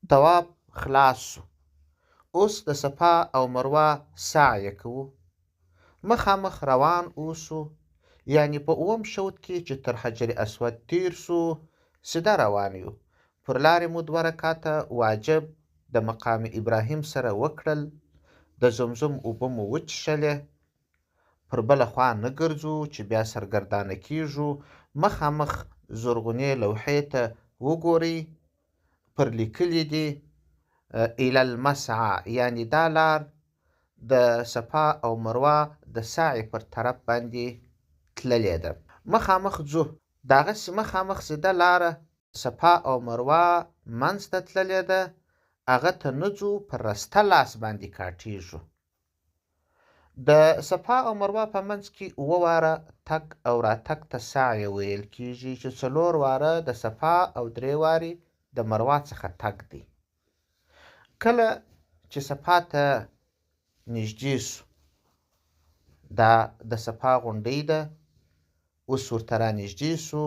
طواف خلاص شو. اوس د صفا او مروه سعی کوو. مخامخ روان اوسو، یعنی په اووم شوط کې چې تر حجر اسود تیر سو سیده روان یو. پر لارې مو 2 رکعاته واجب د مقام ابراهیم سره وکړل. د زمزم اوبه مو وچښلې. پر بله خوا نه ګرځو چې بیا سرګردانه کیږو. مخامخ زرغونې لوحې ته وګورئ. پر لیکلي دي الی المسعى، یعنی دا لار د صفا او مروه د سعی پر طرف باندې تللې ده. مخامخ ځو. دغسې مخامخ سیده لاره صفا او مروه منځ ته تللې ده. هغه ته نه ځو، پر رسته لاس باندې کاټېږو. د صفا او مروه په منځ کې 7 واره تګ او راتګ ته سعی ویل کېږي، چې 4 واره د صفا او 3 وارې د مروه څخه تګ دی. کله چې صفا ته نږدې سو، دا د صفا غونډۍ ده. اوس ورته رانږدې سو،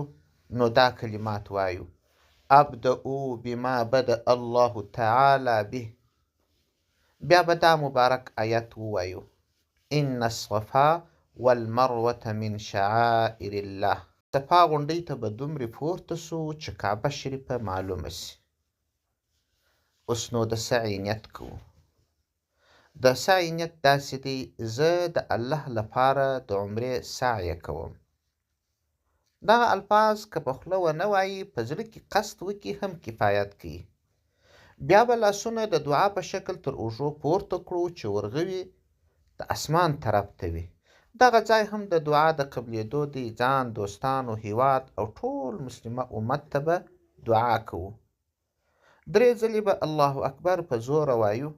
نو دا کلمات وایو: ابدأو بما بدأ الله تعالی به. بیا به دا مبارک آیت ووایو: ان الصفا والمروة من شعائر الله. صفا غونډۍ ته به دومره پورته سو چې کعبه شریفه معلومه سي. اوس نو د سعی نیت کوو. د سعی نیت داسې دی: زه د الله لپاره د عمرې سعی کوم. دغه الفاظ که په خوله ونه وایي، په زړه کې قصد وکړي هم کفایت کوي. بیا به لاسونه د دعا په شکل تر اوږو پورته کړو چې ورغوي د اسمان طرف ته وي. دغه ځای هم د دعا د قبلېدو دی. ځان، دوستانو، هیواد او ټول مسلمه امت ته به دعا کوو. 3 ځلې به الله اکبر په زوره وایو.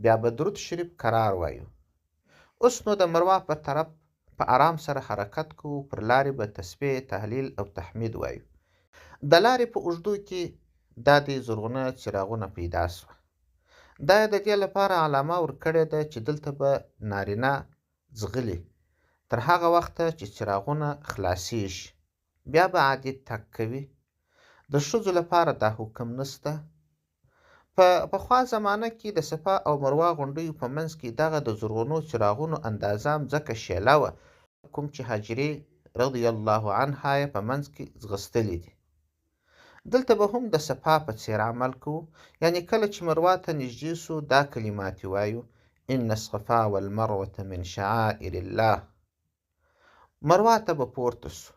بیا به درود شریف قرار وایو. اوس نو د مروه په طرف په آرام سره حرکت کوو. پر لارې به تسبیح، تهلیل او تحمید وایو. د لارې په اوږدو کې دا د زرغونه څراغونه پیدا سوه. دا یې د دې لپاره علامه ورکړې ده چې دلته به نارینه ځغلي تر هغه وخته چې څراغونه خلاصیږي. بیا به عادي تګ کوي. د ښځو لپاره دا حکم نشته. په پخوا زمانه کې د صفا او مروه غونډیو په منځ کې دغه د زرغونو څراغونو اندازه مځکه شیله وه، کوم چې هجرې رضی الله عنها یې په منځ کې ځغستلي دي. دلته به هم د صفا په څیر عمل کوو. یعنی کله چې مروه ته نږدې سو، دا کلمات وایو: ان الصفا والمروة من شعائر الله. مروه ته به پورته سو.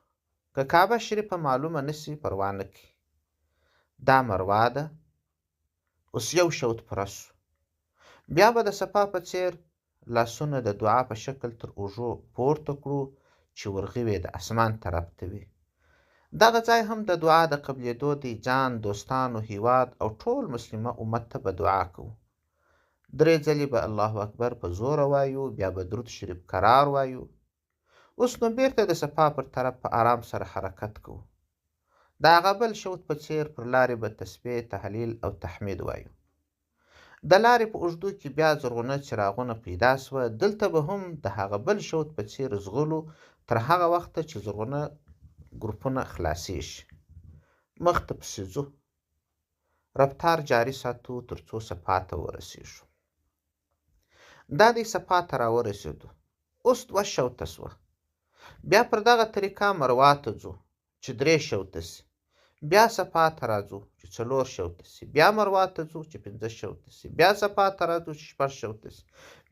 که کعبه شریفه معلومه نسی، پروا نه کوي. دا مروه ده. اوس یو شوط پوره سو. بیا به د صفا په څیر لاسونه د دعا په شکل تر اوږو پورته کړو چې ورغوي د اسمان طرف ته وي. دغه ځای هم د دعا د قبلېدو دی. ځان، دوستانو، هیواد او ټول مسلمه امت ته به دعا کوو. 3 ځلې به الله اکبر په زوره وایو. بیا به درود شریف قرار وایو. اوس نو بیرته د صفا پر طرف په آرام سره حرکت کوو. د هغه بل شوط په څیر پر لارې به تسبیح، تهلیل او تحمید وایو. د لارې په اوږدو کې بیا زرغونه څراغونه پیدا سوه. دلته به هم د هغه بل شوط په څیر ځغلو تر هغه وخته چې زرغونه ګروپونه خلاصیږي. مخ ته پسې ځو. رفتار جاري ساتو تر څو صفا ته ورسیږو. دا دی صفا ته راورسېدو. اوس 2 شوطه سوه. بیا پر دغه طریقه مروه ته ځو چې 3 شوطه سي. بیا صفا ته راځو چې 4 شوطه سي. بیا مروه ته ځو چې 5 شوطه سي. بیا صفا ته راځو چې 6 شوطه سي.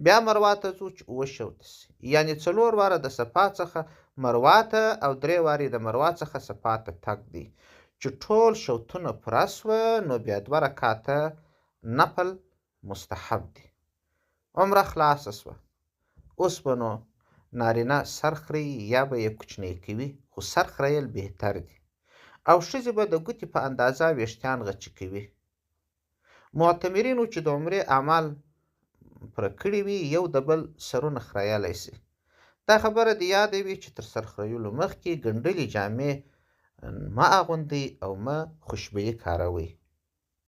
بیا مروه ته ځو چې 7 شوطه سي. یعنی 4 واره د صفا څخه مروه ته او 3 وارې د مروه څخه صفا ته تګ دی. چې ټول شوطونه پوره سوه، نو بیا 2 رکعاته نفل مستحب دی. عمره خلاصه سوه. اوس به نو نارینه سر خري یا به یې کوچنی کوي، خو سر خریل بهتر دی. او ښځې به د ګوتې په اندازه ویښتان غچي کوي. معتمرینو چې د عمرې اعمال پوره کړي وي، یو د بل سرونه خریلی سي. دا خبره د یاده وي چې تر سر خریلو مخکې ګنډلې جامې مه اغوندئ او مه خوشبويي کاروئ.